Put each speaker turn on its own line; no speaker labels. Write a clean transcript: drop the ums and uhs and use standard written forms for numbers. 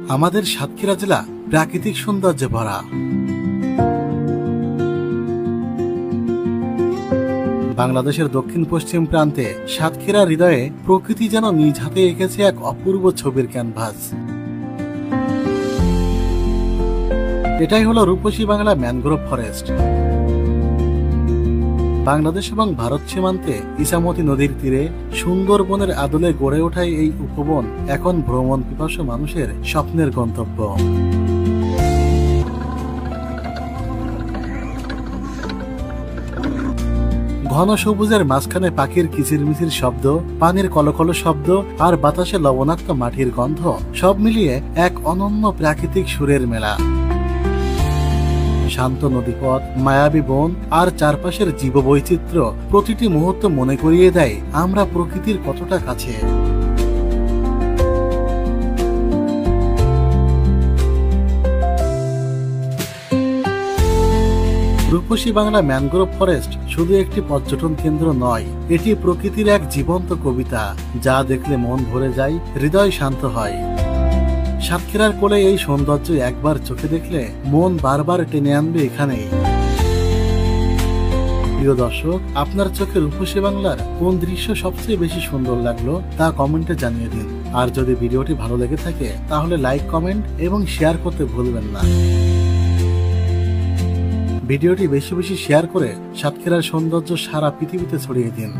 আমাদের সাতক্ষীরা জেলা প্রাকৃতিক সৌন্দর্যে ভরা। বাংলাদেশের দক্ষিণ পশ্চিম প্রান্তে সাতক্ষীরা হৃদয়ে প্রকৃতি যেন নিজ হাতে এঁকেছে এক অপূর্ব ছবির ক্যানভাস। এটাই হলো রূপসী বাংলা ম্যানগ্রোভ ফরেস্ট। বাংলাদেশ এবং ভারত সীমান্তে ইছামতি নদীর তীরে সুন্দরবনের আদলে গড়ে ওঠা এই উপবন এখন ভ্রমণ পিপাসু মানুষের স্বপ্নের গন্তব্য। ঘন সবুজের মাঝখানে পাখির কিচিরমিচির শব্দ, পানির কলকল শব্দ আর বাতাসে লবণাক্ত মাটির গন্ধ, সব মিলিয়ে এক অনন্য প্রাকৃতিক সুরের মেলা। শান্ত নদীপথ, মায়াবী বন আর চারপাশের জীববৈচিত্র্য প্রতিটি মুহূর্ত মনে করিয়ে দেয় আমরা প্রকৃতির কতটা কাছে। রূপসী বাংলা ম্যানগ্রোভ ফরেস্ট শুধু একটি পর্যটন কেন্দ্র নয়, এটি প্রকৃতির এক জীবন্ত কবিতা, যা দেখলে মন ভরে যায়, হৃদয় শান্ত হয়। সাতক্ষীরার কোলে এই সৌন্দর্য একবার চোখে দেখলে মন বারবার টেনে আনবে এখানেই। প্রিয় দর্শক, আপনার চোখে রূপসী বাংলার কোন দৃশ্য সবচেয়ে বেশি সুন্দর লাগলো তা কমেন্টে জানিয়ে দিন। আর যদি ভিডিওটি ভালো লেগে থাকে তাহলে লাইক, কমেন্ট এবং শেয়ার করতে ভুলবেন না। ভিডিওটি বেশি বেশি শেয়ার করে সাতক্ষীরার সৌন্দর্য সারা পৃথিবীতে ছড়িয়ে দিন।